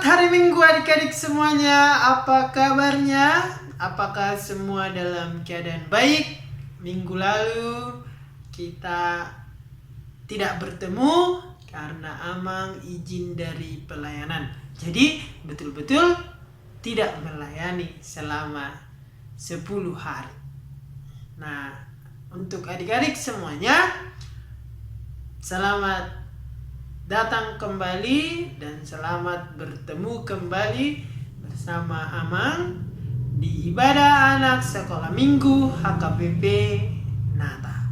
hari Minggu adik-adik semuanya, apa kabarnya? Apakah semua dalam keadaan baik? Minggu lalu kita tidak bertemu karena Amang izin dari pelayanan. Jadi betul-betul tidak melayani selama 10 hari. Nah, untuk adik-adik semuanya, selamat datang kembali dan selamat bertemu kembali bersama Amang di ibadah anak sekolah minggu HKBP Natar.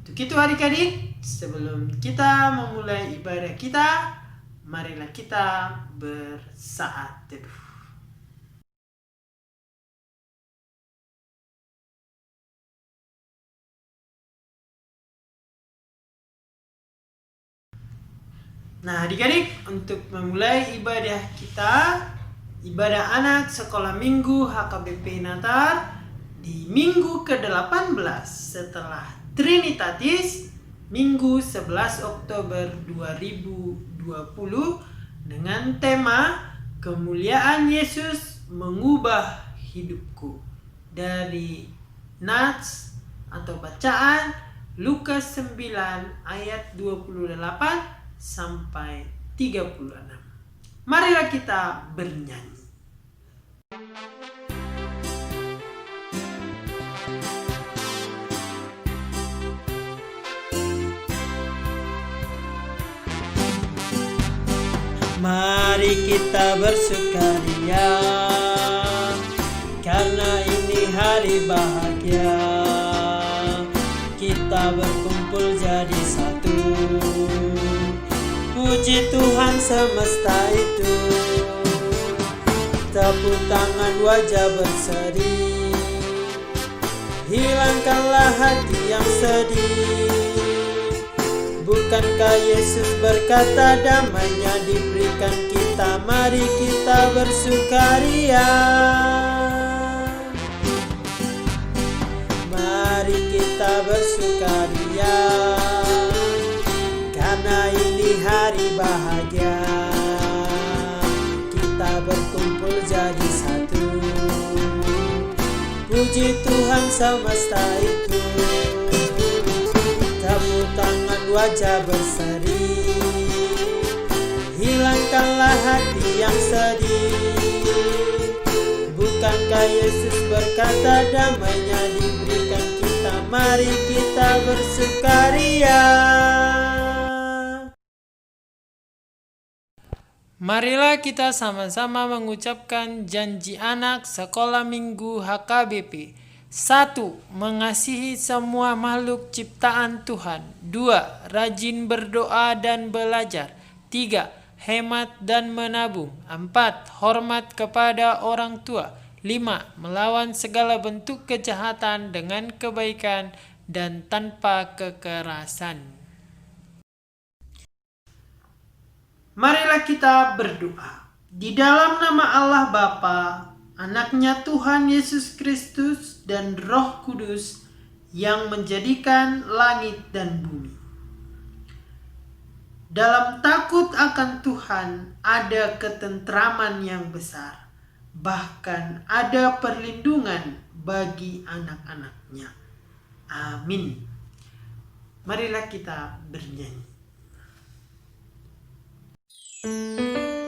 Untuk itu adik-adik, sebelum kita memulai ibadah kita, marilah kita bersaat teduh. Nah adik-adik, untuk memulai ibadah kita, ibadah anak sekolah minggu HKBP Natar di minggu ke-18 setelah Trinitatis, minggu 11 Oktober 2020 dengan tema Kemuliaan Yesus Mengubah Hidupku, dari Nats atau bacaan Lukas 9 ayat 28 sampai 36. Marilah kita bernyanyi. Mari kita bersukaria, karena ini hari bahagia. Kita berkumpul jadi satu, puji Tuhan semesta itu. Tepuk tangan, wajah berseri, hilangkanlah hati yang sedih. Bukankah Yesus berkata damainya diberikan kita? Mari kita bersukaria. Mari kita bersukaria, karena ini hari bahagia. Kita berkumpul jadi satu, puji Tuhan semesta itu. Tepuk tangan, wajah berseri, hilangkanlah hati yang sedih. Bukankah Yesus berkata damainya diberikan kita? Mari kita bersukaria. Marilah kita sama-sama mengucapkan janji anak sekolah minggu HKBP. 1. Mengasihi semua makhluk ciptaan Tuhan. 2. Rajin berdoa dan belajar. 3. Hemat dan menabung. 4. Hormat kepada orang tua. 5. Melawan segala bentuk kejahatan dengan kebaikan dan tanpa kekerasan. Marilah kita berdoa. Di dalam nama Allah Bapa, Anaknya Tuhan Yesus Kristus, dan Roh Kudus yang menjadikan langit dan bumi. Dalam takut akan Tuhan ada ketentraman yang besar, bahkan ada perlindungan bagi anak-anaknya. Amin. Marilah kita bernyanyi. Alkitab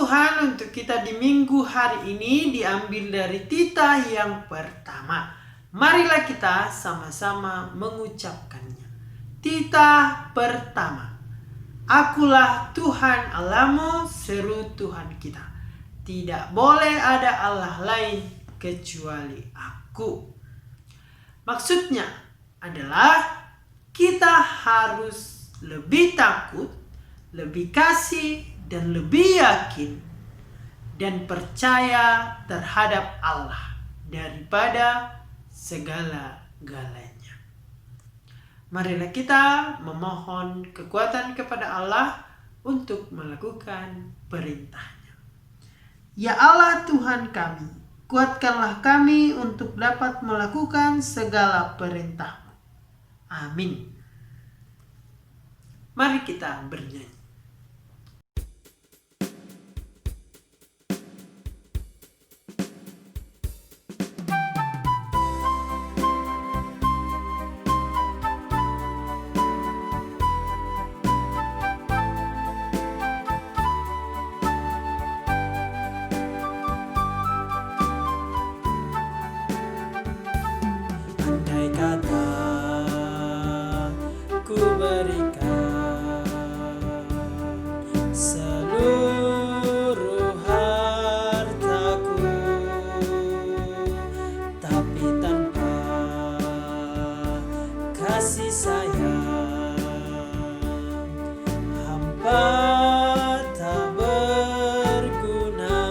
Tuhan untuk kita di minggu hari ini diambil dari titah yang pertama. Marilah kita sama-sama mengucapkannya. Titah pertama. Akulah Tuhan Allahmu, seru Tuhan kita. Tidak boleh ada Allah lain kecuali aku. Maksudnya adalah kita harus lebih takut, lebih kasih, dan lebih yakin dan percaya terhadap Allah daripada segala-galanya. Marilah kita memohon kekuatan kepada Allah untuk melakukan perintahnya. Ya Allah Tuhan kami, kuatkanlah kami untuk dapat melakukan segala perintah-Mu. Amin. Mari kita bernyanyi. Andai kata ku berikan seluruh hartaku, tapi tanpa kasih sayang, hampa tak berguna.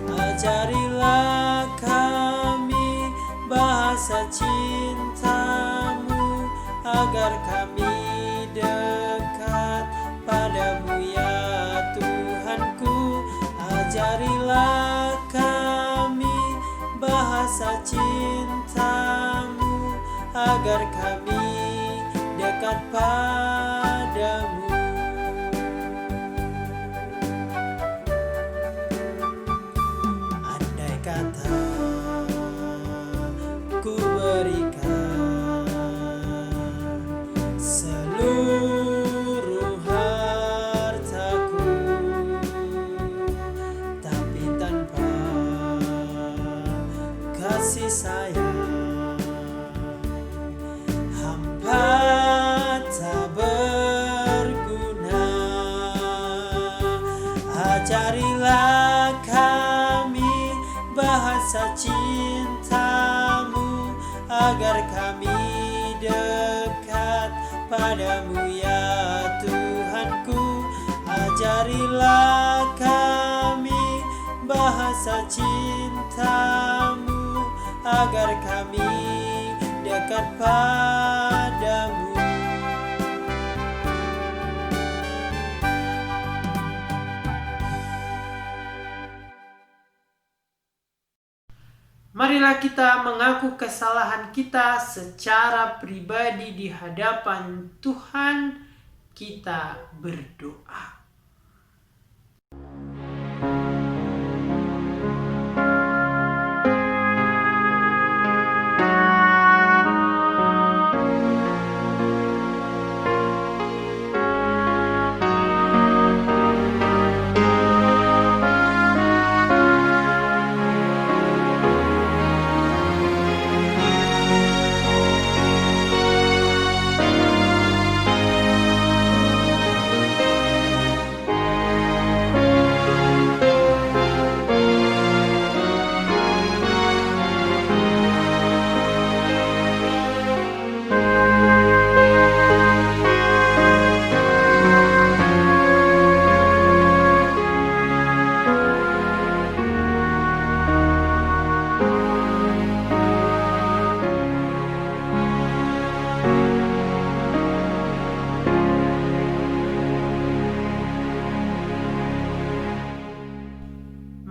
Ajarilah kami bahasa cinta-Mu, agar kami dekat padamu ya Tuhanku. Ajarilah kami bahasa cinta-Mu, agar kami dekat padamu. Andai kata ku berikan seluruh hartaku, tapi tanpa kasih sayang, hampa tak berguna. Ajarilah kami bahasa cinta-Mu, agar kami dekat padamu ya Tuhanku. Ajarilah kami bahasa cinta-Mu, agar kami dekat padamu. Marilah kita mengaku kesalahan kita secara pribadi di hadapan Tuhan. Kita berdoa.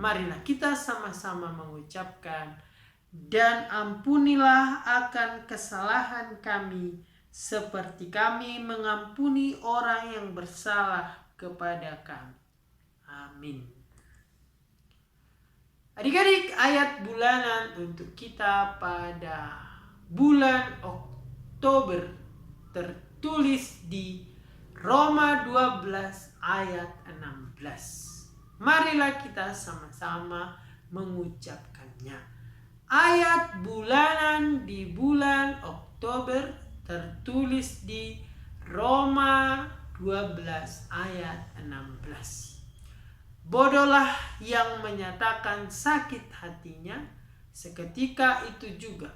Marilah kita sama-sama mengucapkan, dan ampunilah akan kesalahan kami, seperti kami mengampuni orang yang bersalah kepada kami. Amin. Adik-adik, ayat bulanan untuk kita pada bulan Oktober tertulis di Roma 12 ayat 16. Marilah kita sama-sama mengucapkannya. Ayat bulanan di bulan Oktober tertulis di Roma 12 ayat 16. Bodohlah yang menyatakan sakit hatinya seketika itu juga,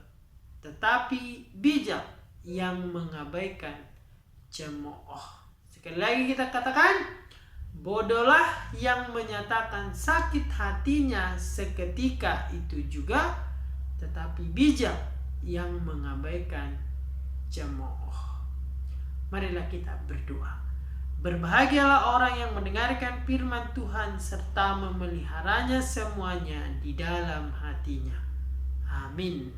tetapi bijak yang mengabaikan cemooh. Sekali lagi kita katakan, bodohlah yang menyatakan sakit hatinya seketika itu juga, tetapi bijak yang mengabaikan cemooh. Marilah kita berdoa. Berbahagialah orang yang mendengarkan firman Tuhan serta memeliharanya semuanya di dalam hatinya. Amin.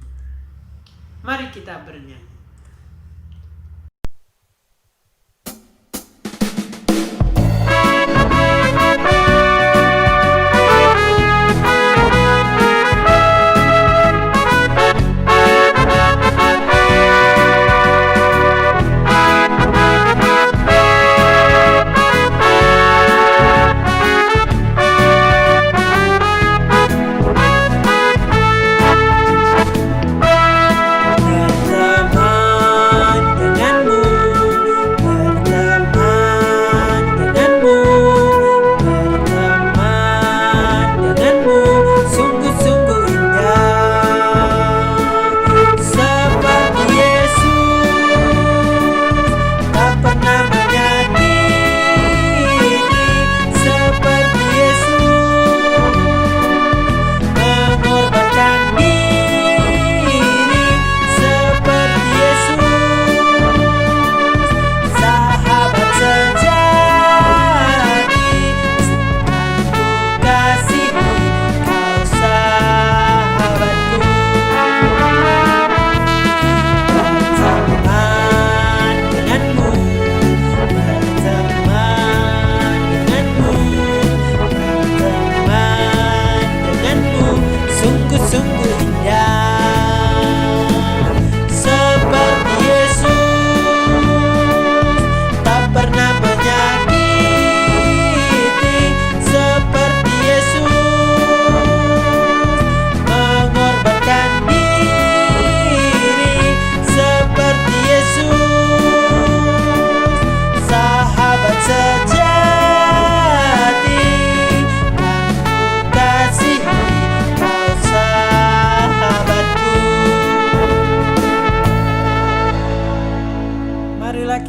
Mari kita bernyanyi.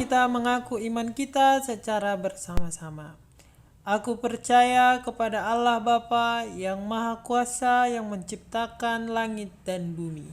Kita mengaku iman kita secara bersama-sama. Aku percaya kepada Allah Bapa yang Maha Kuasa yang menciptakan langit dan bumi.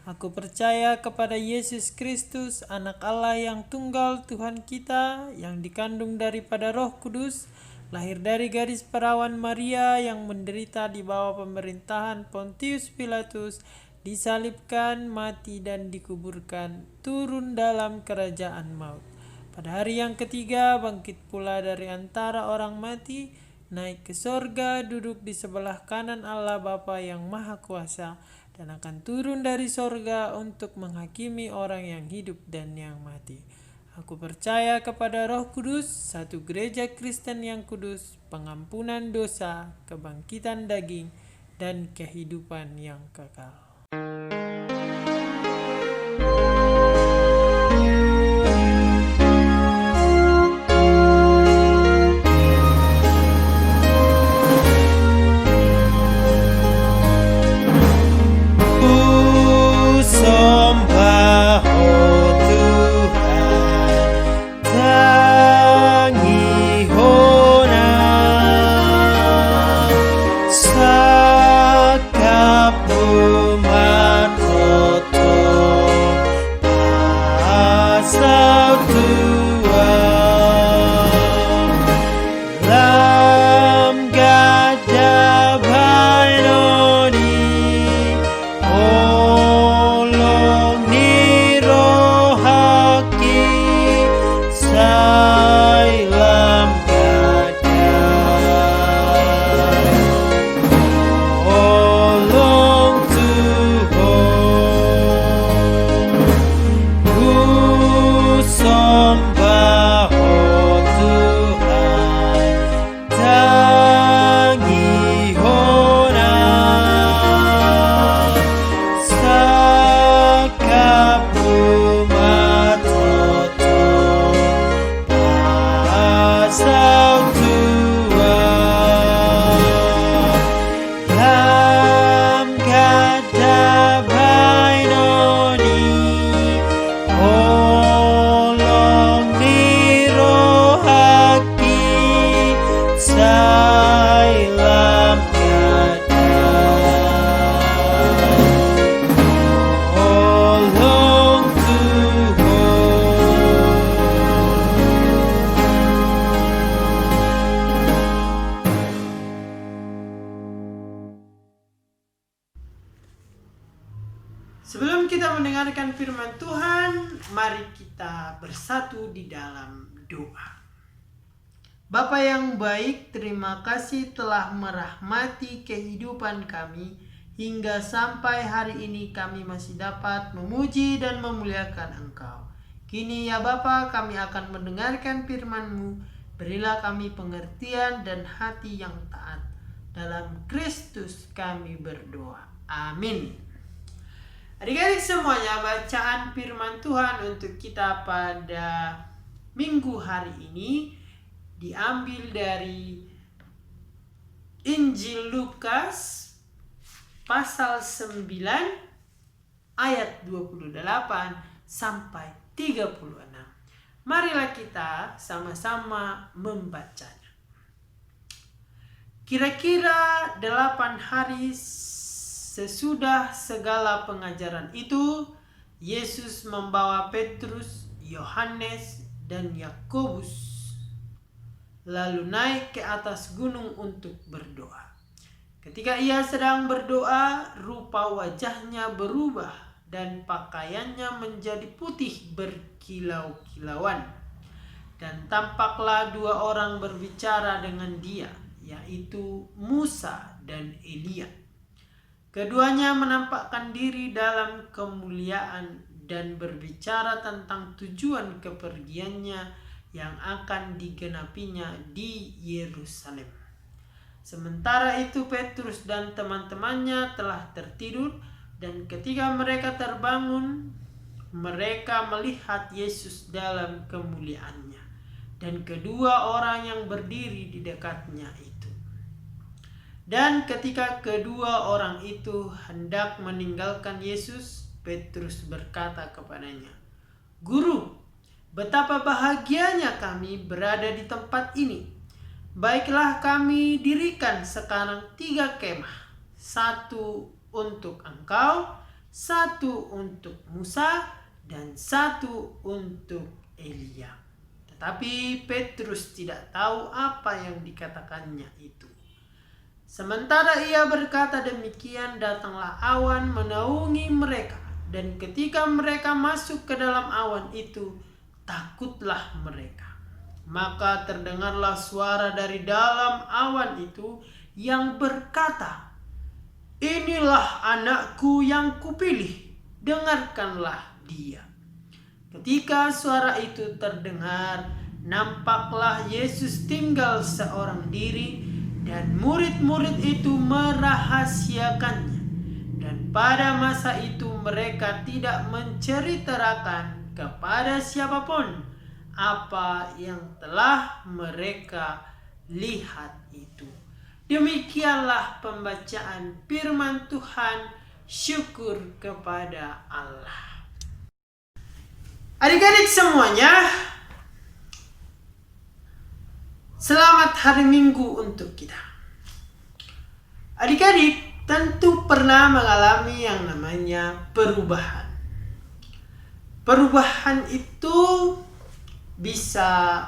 Aku percaya kepada Yesus Kristus, Anak Allah yang tunggal Tuhan kita, yang dikandung daripada Roh Kudus, lahir dari gadis perawan Maria, yang menderita di bawah pemerintahan Pontius Pilatus, disalibkan, mati dan dikuburkan, turun dalam kerajaan maut. Pada hari yang ketiga bangkit pula dari antara orang mati, naik ke sorga, duduk di sebelah kanan Allah Bapa yang Maha Kuasa, dan akan turun dari sorga untuk menghakimi orang yang hidup dan yang mati. Aku percaya kepada Roh Kudus, satu gereja Kristen yang kudus, pengampunan dosa, kebangkitan daging, dan kehidupan yang kekal. mendengarkan firman Tuhan, mari kita bersatu di dalam doa. Bapa yang baik, terima kasih telah merahmati kehidupan kami hingga sampai hari ini kami masih dapat memuji dan memuliakan Engkau. Kini ya Bapa, kami akan mendengarkan firman-Mu. Berilah kami pengertian dan hati yang taat. Dalam Kristus kami berdoa. Amin. Adik-adik semuanya, bacaan firman Tuhan untuk kita pada minggu hari ini diambil dari Injil Lukas pasal 9 ayat 28 sampai 36. Marilah kita sama-sama membacanya. Kira-kira 8 hari sesudah segala pengajaran itu, Yesus membawa Petrus, Yohanes, dan Yakobus lalu naik ke atas gunung untuk berdoa. Ketika ia sedang berdoa, rupa wajahnya berubah dan pakaiannya menjadi putih berkilau-kilauan. Dan tampaklah 2 orang berbicara dengan dia, yaitu Musa dan Elia. Keduanya menampakkan diri dalam kemuliaan dan berbicara tentang tujuan kepergiannya yang akan digenapinya di Yerusalem. Sementara itu Petrus dan teman-temannya telah tertidur, dan ketika mereka terbangun, mereka melihat Yesus dalam kemuliaannya dan kedua orang yang berdiri di dekatnya itu. Dan ketika kedua orang itu hendak meninggalkan Yesus, Petrus berkata kepadanya, "Guru, betapa bahagianya kami berada di tempat ini. Baiklah kami dirikan sekarang 3 kemah. 1 untuk engkau, 1 untuk Musa, dan 1 untuk Elia." Tetapi Petrus tidak tahu apa yang dikatakannya itu. Sementara ia berkata demikian, datanglah awan menaungi mereka. Dan ketika mereka masuk ke dalam awan itu, takutlah mereka. Maka terdengarlah suara dari dalam awan itu yang berkata, "Inilah anakku yang kupilih, dengarkanlah dia." Ketika suara itu terdengar, nampaklah Yesus tinggal seorang diri, dan murid-murid itu merahasiakannya. Dan pada masa itu mereka tidak menceritakan kepada siapapun apa yang telah mereka lihat itu. Demikianlah pembacaan firman Tuhan. Syukur kepada Allah. Adik-adik semuanya, selamat hari Minggu untuk kita. Adik-adik tentu pernah mengalami yang namanya perubahan. Perubahan itu bisa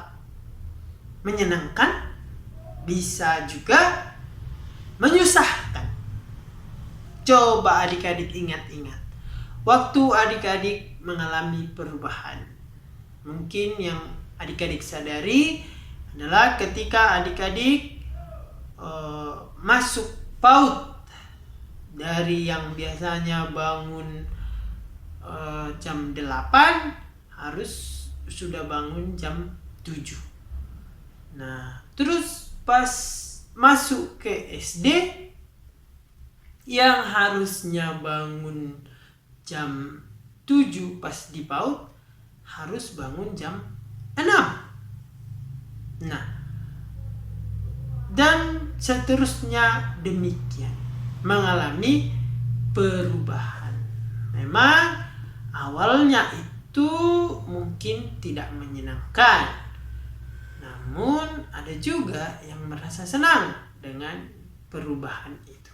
menyenangkan, bisa juga menyusahkan. Coba adik-adik ingat-ingat, waktu adik-adik mengalami perubahan. Mungkin yang adik-adik sadari adalah ketika adik-adik masuk PAUD, dari yang biasanya bangun jam 8 harus sudah bangun jam 7. Nah, terus pas masuk ke SD yang harusnya bangun jam 7 pas di PAUD harus bangun jam 6. Nah, dan seterusnya demikian, mengalami perubahan. Memang awalnya itu mungkin tidak menyenangkan, namun ada juga yang merasa senang dengan perubahan itu.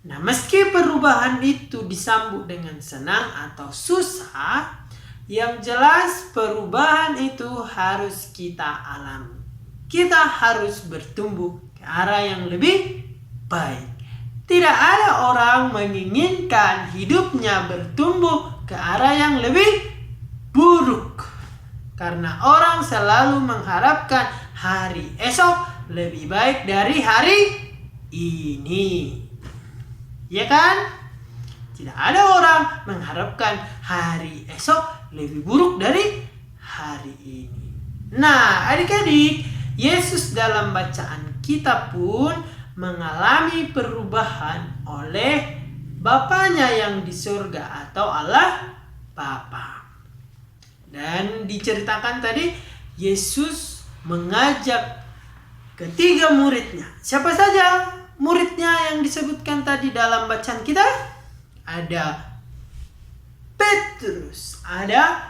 Nah, meski perubahan itu disambut dengan senang atau susah, yang jelas perubahan itu harus kita alami. Kita harus bertumbuh ke arah yang lebih baik. Tidak ada orang menginginkan hidupnya bertumbuh ke arah yang lebih buruk. Karena orang selalu mengharapkan hari esok lebih baik dari hari ini. Ya kan? Tidak ada orang mengharapkan hari esok lebih buruk dari hari ini. Nah, adik-adik, Yesus dalam bacaan kita pun mengalami perubahan oleh Bapanya yang di surga atau Allah Bapa. Dan diceritakan tadi Yesus mengajak ketiga muridnya. Siapa saja muridnya yang disebutkan tadi dalam bacaan kita? Ada Petrus, ada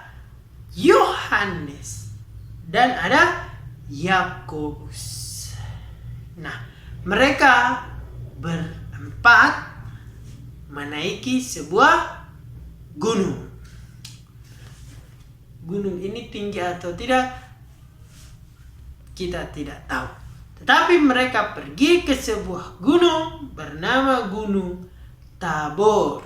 Yohanes, dan ada Yakobus. Nah, mereka berempat menaiki sebuah gunung. Gunung ini tinggi atau tidak, kita tidak tahu. Tetapi mereka pergi ke sebuah gunung bernama Gunung Tabor.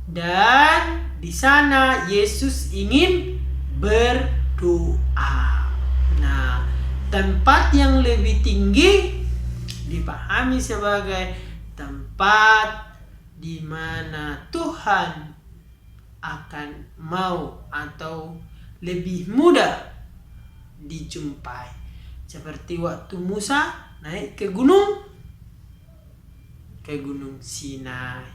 Dan di sana Yesus ingin berdoa. Nah, tempat yang lebih tinggi dipahami sebagai tempat di mana Tuhan akan mau atau lebih mudah dijumpai. Seperti waktu Musa naik ke gunung Sinai,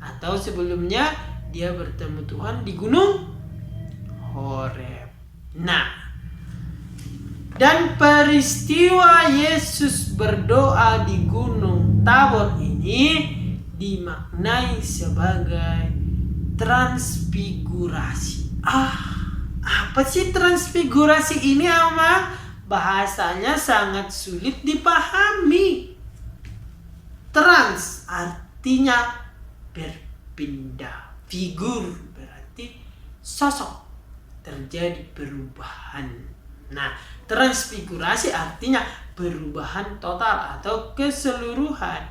atau sebelumnya dia bertemu Tuhan di gunung Horeb. Nah, dan peristiwa Yesus berdoa di Gunung Tabor ini dimaknai sebagai transfigurasi. Apa sih transfigurasi ini, Ama? Bahasanya sangat sulit dipahami. Trans artinya berpindah, figur berarti sosok, terjadi perubahan. Nah, transfigurasi artinya perubahan total atau keseluruhan.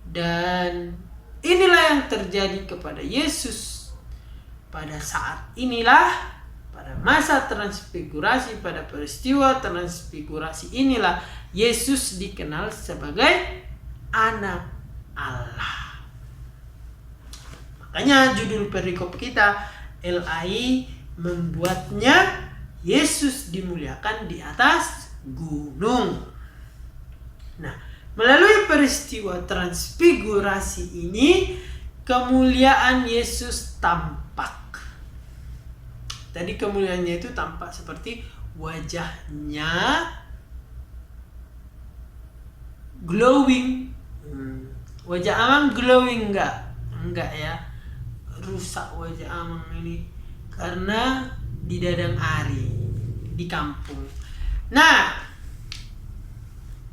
Dan inilah yang terjadi kepada Yesus. Pada saat inilah, pada masa transfigurasi, pada peristiwa transfigurasi inilah Yesus dikenal sebagai anak Allah. Makanya judul perikop kita LAI membuatnya Yesus dimuliakan di atas gunung. Nah, melalui peristiwa transfigurasi ini, kemuliaan Yesus tampak. Tadi kemuliaannya itu tampak seperti wajahnya glowing. Wajah Amang glowing enggak? Enggak ya. Rusak wajah Amang ini karena di Dadang Ari, di kampung. Nah,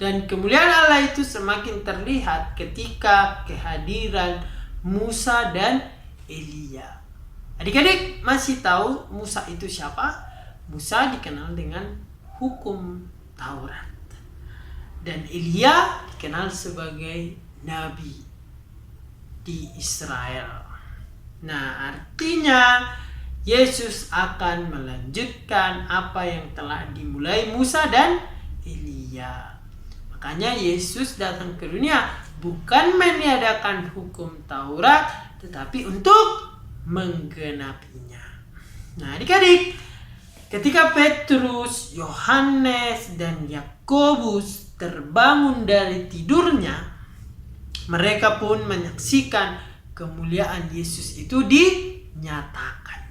dan kemuliaan Allah itu semakin terlihat ketika kehadiran Musa dan Elia. Adik-adik masih tahu Musa itu siapa? Musa dikenal dengan hukum Taurat. Dan Elia dikenal sebagai nabi di Israel. Nah, artinya Yesus akan melanjutkan apa yang telah dimulai Musa dan Elia. Makanya Yesus datang ke dunia bukan meniadakan hukum Taurat, tetapi untuk menggenapinya. Nah, adik-adik, ketika Petrus, Yohanes, dan Yakobus terbangun dari tidurnya, mereka pun menyaksikan kemuliaan Yesus itu dinyatakan.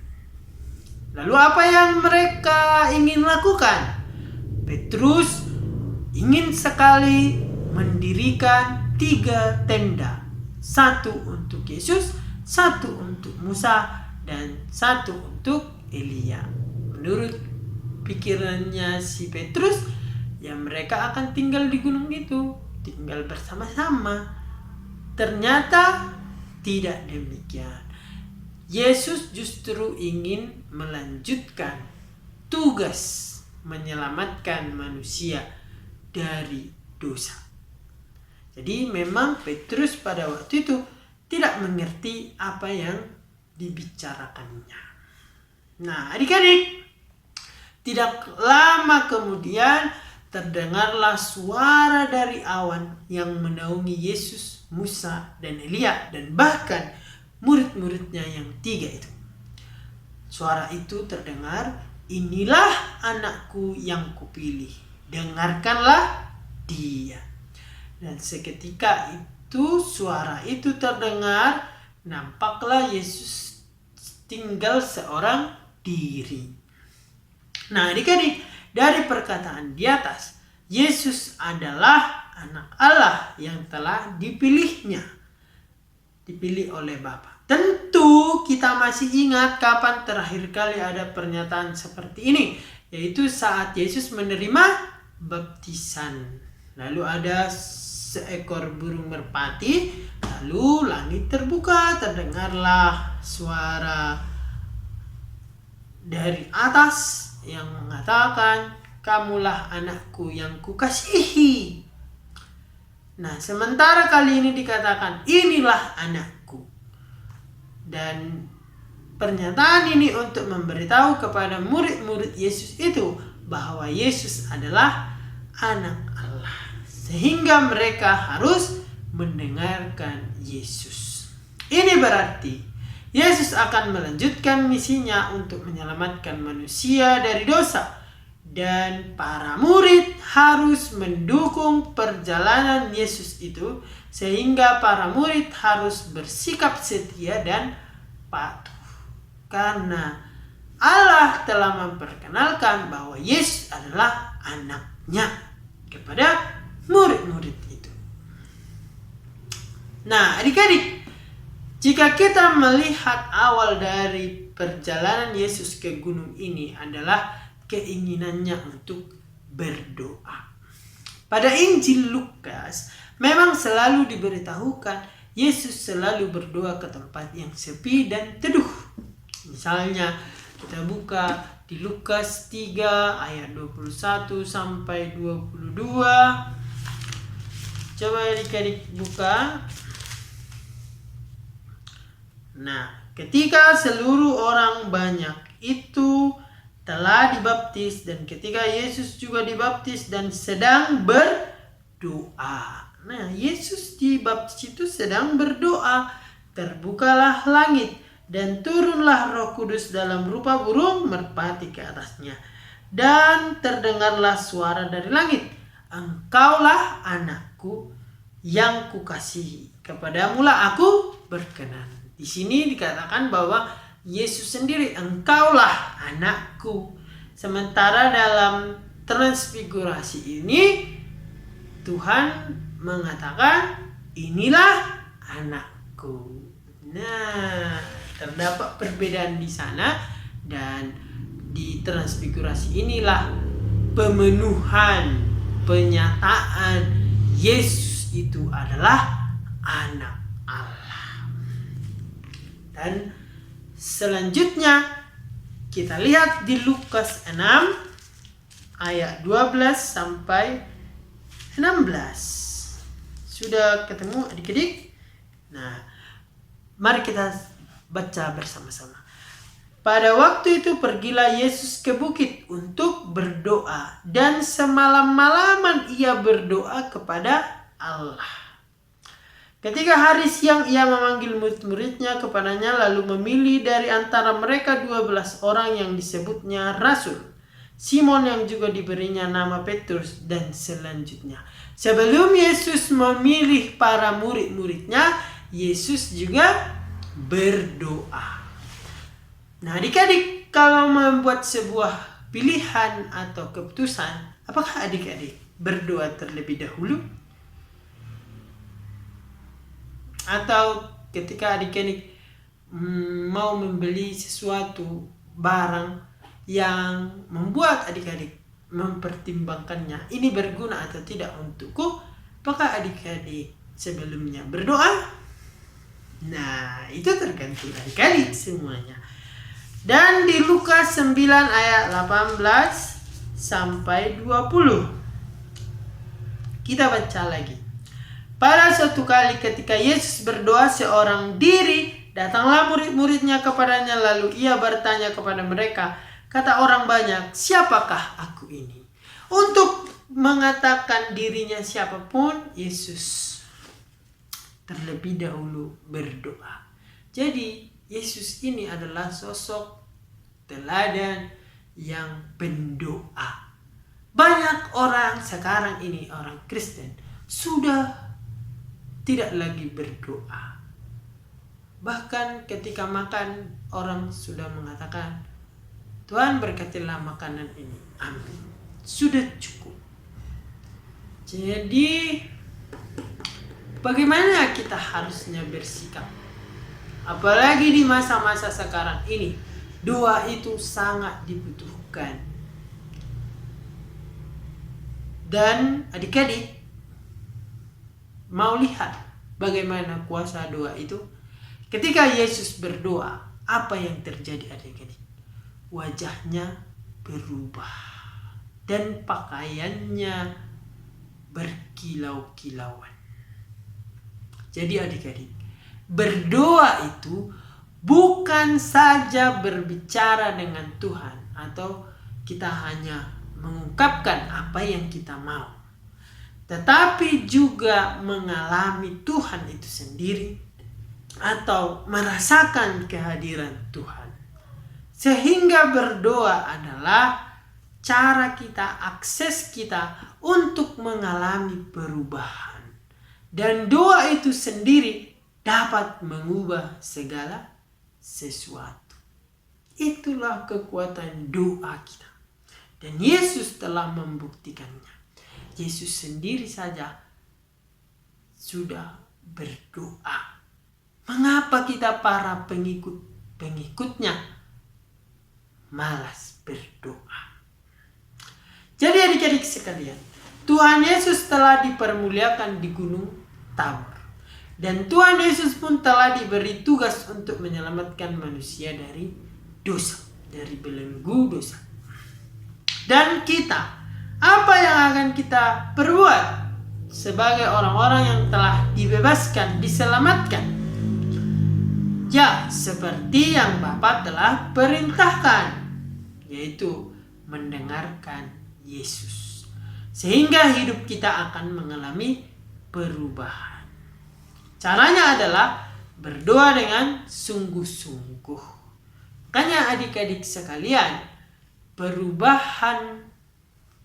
Lalu apa yang mereka ingin lakukan? Petrus ingin sekali mendirikan 3 tenda. 1 untuk Yesus, 1 untuk Musa, dan 1 untuk Elia. Menurut pikirannya si Petrus, ya mereka akan tinggal di gunung itu, tinggal bersama-sama. Ternyata tidak demikian. Yesus justru ingin melanjutkan tugas menyelamatkan manusia dari dosa. Jadi memang Petrus pada waktu itu tidak mengerti apa yang dibicarakannya. Nah, adik-adik, tidak lama kemudian terdengarlah suara dari awan yang menaungi Yesus, Musa, dan Elia, dan bahkan murid-muridnya yang 3 itu. Suara itu terdengar, "Inilah anakku yang kupilih, dengarkanlah dia." Dan seketika itu suara itu terdengar, nampaklah Yesus tinggal seorang diri. Nah, adik-adik, dari perkataan di atas, Yesus adalah anak Allah yang telah dipilihnya, dipilih oleh Bapa. Tentu kita masih ingat kapan terakhir kali ada pernyataan seperti ini, yaitu saat Yesus menerima baptisan. Lalu ada seekor burung merpati, lalu langit terbuka, terdengarlah suara dari atas yang mengatakan, "Kamulah anakku yang kukasihi." Nah, sementara kali ini dikatakan, "Inilah anakku." Dan pernyataan ini untuk memberitahu kepada murid-murid Yesus itu bahwa Yesus adalah anak Allah, sehingga mereka harus mendengarkan Yesus. Ini berarti Yesus akan melanjutkan misinya untuk menyelamatkan manusia dari dosa, dan para murid harus mendukung perjalanan Yesus itu, sehingga para murid harus bersikap setia dan patuh, karena Allah telah memperkenalkan bahwa Yesus adalah anaknya kepada murid-murid itu. Nah, adik-adik, jika kita melihat awal dari perjalanan Yesus ke gunung ini adalah keinginannya untuk berdoa. Pada Injil Lukas memang selalu diberitahukan Yesus selalu berdoa ke tempat yang sepi dan teduh. Misalnya kita buka di Lukas 3 ayat 21 sampai 22. Coba adik-adik buka. Nah, ketika seluruh orang banyak itu telah dibaptis, dan ketika Yesus juga dibaptis dan sedang berdoa. Nah, Yesus dibaptis itu sedang berdoa. Terbukalah langit dan turunlah Roh Kudus dalam rupa burung merpati ke atasnya. Dan terdengarlah suara dari langit, "Engkaulah anakku yang kukasihi, kepadamulah aku berkenan." Di sini dikatakan bahwa Yesus sendiri, "Engkaulah anakku." Sementara dalam transfigurasi ini Tuhan mengatakan, "Inilah anakku." Nah, terdapat perbedaan di sana, dan di transfigurasi inilah pemenuhan, penyataan Yesus itu adalah anak Allah. Dan selanjutnya kita lihat di Lukas 6 ayat 12 sampai 16. Sudah ketemu adik-adik? Nah, mari kita baca bersama-sama. Pada waktu itu pergilah Yesus ke bukit untuk berdoa, dan semalam-malaman ia berdoa kepada Allah. Ketika hari siang ia memanggil murid-muridnya kepadanya, lalu memilih dari antara mereka 12 orang yang disebutnya rasul, Simon yang juga diberinya nama Petrus, dan selanjutnya. Sebelum Yesus memilih para murid-muridnya, Yesus juga berdoa. Nah, adik-adik, kalau membuat sebuah pilihan atau keputusan, apakah adik-adik berdoa terlebih dahulu? Atau ketika adik-adik mau membeli sesuatu barang yang membuat adik-adik mempertimbangkannya, ini berguna atau tidak untukku, apakah adik-adik sebelumnya berdoa? Nah, itu tergantung adik-adik semuanya. Dan di Lukas 9 ayat 18 sampai 20. Kita baca lagi. Pada suatu kali ketika Yesus berdoa seorang diri, datanglah murid-muridnya kepadanya, lalu ia bertanya kepada mereka, kata orang banyak, siapakah aku ini? Untuk mengatakan dirinya siapapun, Yesus terlebih dahulu berdoa. Jadi Yesus ini adalah sosok teladan yang pendoa. Banyak orang sekarang ini, orang Kristen, sudah tidak lagi berdoa. Bahkan ketika makan, orang sudah mengatakan, Tuhan berkatilah makanan ini. Amin. Sudah cukup. Jadi bagaimana kita harusnya bersikap? Apalagi di masa-masa sekarang ini, doa itu sangat dibutuhkan. Dan adik-adik mau lihat bagaimana kuasa doa itu? Ketika Yesus berdoa, apa yang terjadi adik-adik? Wajahnya berubah dan pakaiannya berkilau-kilauan. Jadi adik-adik, berdoa itu bukan saja berbicara dengan Tuhan atau kita hanya mengungkapkan apa yang kita mau, tetapi juga mengalami Tuhan itu sendiri atau merasakan kehadiran Tuhan. Sehingga berdoa adalah cara kita, akses kita untuk mengalami perubahan. Dan doa itu sendiri dapat mengubah segala sesuatu. Itulah kekuatan doa kita. Dan Yesus telah membuktikannya. Yesus sendiri saja sudah berdoa. Mengapa kita para pengikutnya malas berdoa? Jadi adik-adik sekalian, Tuhan Yesus telah dipermuliakan di Gunung Tabor. Dan Tuhan Yesus pun telah diberi tugas untuk menyelamatkan manusia dari dosa, dari belenggu dosa. Dan kita, apa yang akan kita perbuat sebagai orang-orang yang telah dibebaskan, diselamatkan? Ya, seperti yang Bapa telah perintahkan, yaitu mendengarkan Yesus. Sehingga hidup kita akan mengalami perubahan. Caranya adalah berdoa dengan sungguh-sungguh. Makanya adik-adik sekalian, perubahan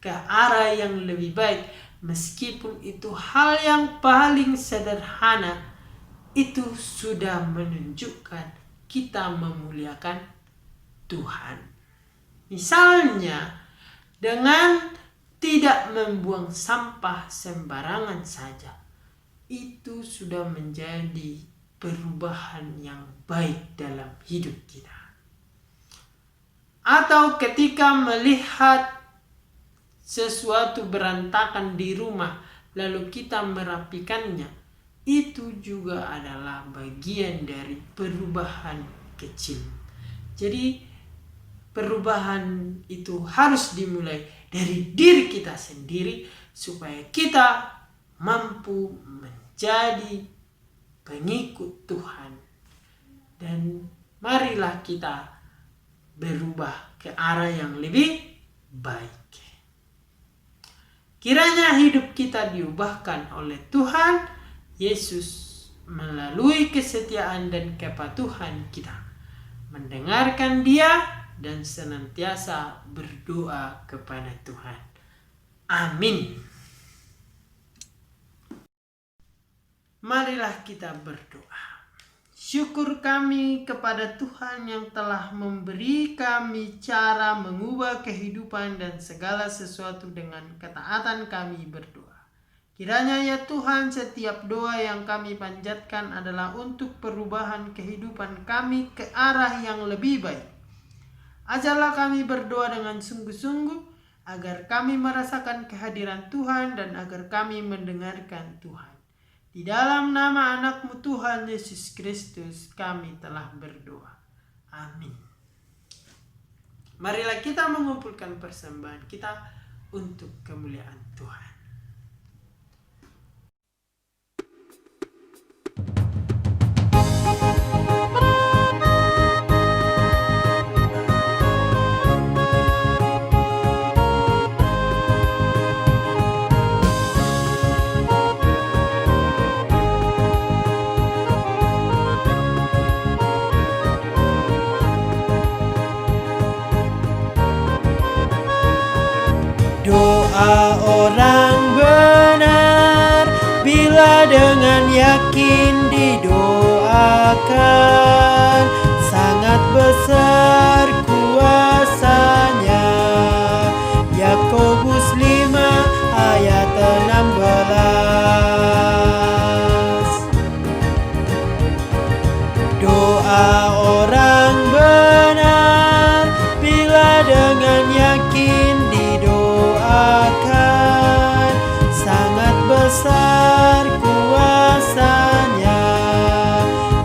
ke arah yang lebih baik, meskipun itu hal yang paling sederhana, itu sudah menunjukkan kita memuliakan Tuhan. Misalnya, dengan tidak membuang sampah sembarangan saja, itu sudah menjadi perubahan yang baik dalam hidup kita. Atau ketika melihat sesuatu berantakan di rumah, lalu kita merapikannya, itu juga adalah bagian dari perubahan kecil. Jadi perubahan itu harus dimulai dari diri kita sendiri, supaya kita mampu menjadi pengikut Tuhan. Dan marilah kita berubah ke arah yang lebih baik. Kiranya hidup kita diubahkan oleh Tuhan Yesus melalui kesetiaan dan kepatuhan kita, mendengarkan Dia dan senantiasa berdoa kepada Tuhan. Amin. Marilah kita berdoa. Syukur kami kepada Tuhan yang telah memberi kami cara mengubah kehidupan dan segala sesuatu dengan ketaatan kami berdoa. Kiranya ya Tuhan, setiap doa yang kami panjatkan adalah untuk perubahan kehidupan kami ke arah yang lebih baik. Ajarlah kami berdoa dengan sungguh-sungguh, agar kami merasakan kehadiran Tuhan dan agar kami mendengarkan Tuhan. Di dalam nama anak-Mu Tuhan Yesus Kristus kami telah berdoa. Amin. Marilah kita mengumpulkan persembahan kita untuk kemuliaan Tuhan. dengan yakin didoakan, sangat besar kuasanya. Yakobus 5 ayat 16. Doa orang benar bila dengan yakin didoakan, sangat besar kuasanya.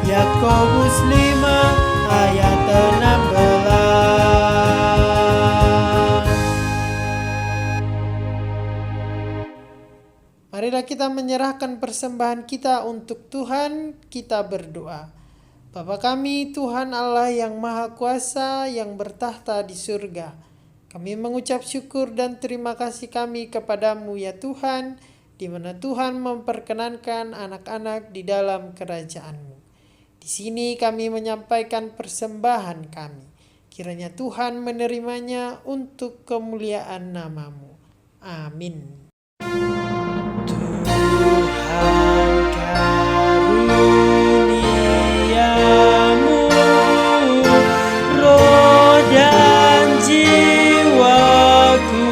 Yakobus 5 ayat 16. Marilah kita menyerahkan persembahan kita untuk Tuhan. Kita berdoa. Bapa kami, Tuhan Allah yang Maha Kuasa, yang bertahta di surga, kami mengucap syukur dan terima kasih kami kepadamu ya Tuhan, di mana Tuhan memperkenankan anak-anak di dalam kerajaan-Mu. Di sini kami menyampaikan persembahan kami. Kiranya Tuhan menerimanya untuk kemuliaan nama-Mu. Amin. Tuhan karuniamu, roh dan jiwaku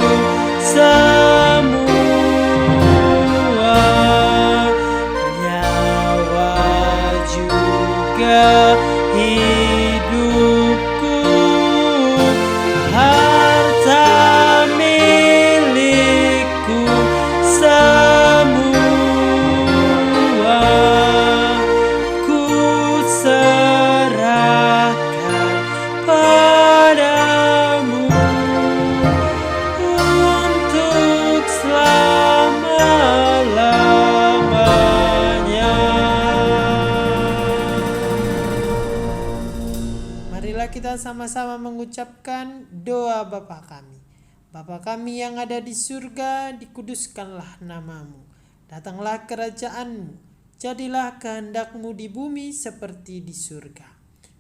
semua, nyawa juga hidupku, harta milikku semua, ku serahkan padamu untuk selama-lamanya. Marilah kita sama-sama mengucapkan doa Bapa kami. Bapa kami yang ada di surga, dikuduskanlah nama-Mu. Datanglah kerajaan-Mu. Jadilah kehendak-Mu di bumi seperti di surga.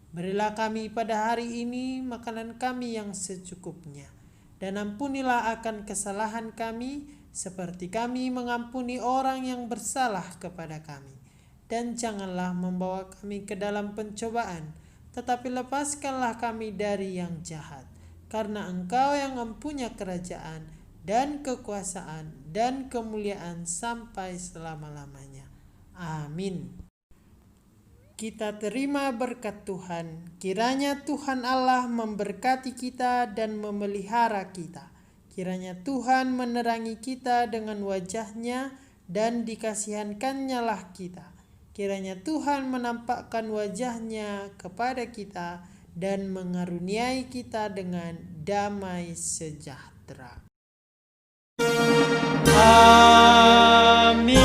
Berilah kami pada hari ini makanan kami yang secukupnya. Dan ampunilah akan kesalahan kami, seperti kami mengampuni orang yang bersalah kepada kami. Dan janganlah membawa kami ke dalam pencobaan, tetapi lepaskanlah kami dari yang jahat. Karena Engkau yang mempunyai kerajaan dan kekuasaan dan kemuliaan sampai selama-lamanya. Amin. Kita terima berkat Tuhan. Kiranya Tuhan Allah memberkati kita dan memelihara kita. Kiranya Tuhan menerangi kita dengan wajah-Nya dan dikasihankan-Nya lah kita. Kiranya Tuhan menampakkan wajah-Nya kepada kita dan mengaruniai kita dengan damai sejahtera. Amin.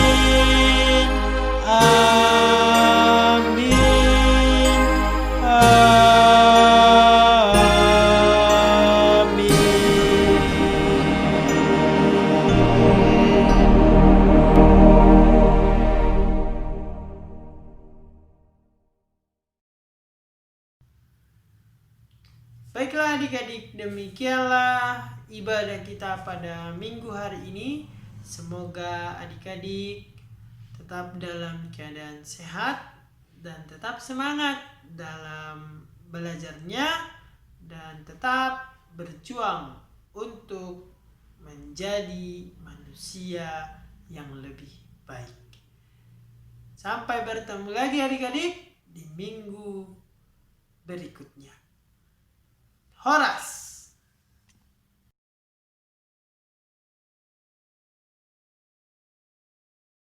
Amin. Baiklah adik-adik, demikianlah ibadah kita pada minggu hari ini. Semoga adik-adik tetap dalam keadaan sehat dan tetap semangat dalam belajarnya dan tetap berjuang untuk menjadi manusia yang lebih baik. Sampai bertemu lagi adik-adik di minggu berikutnya. Horas!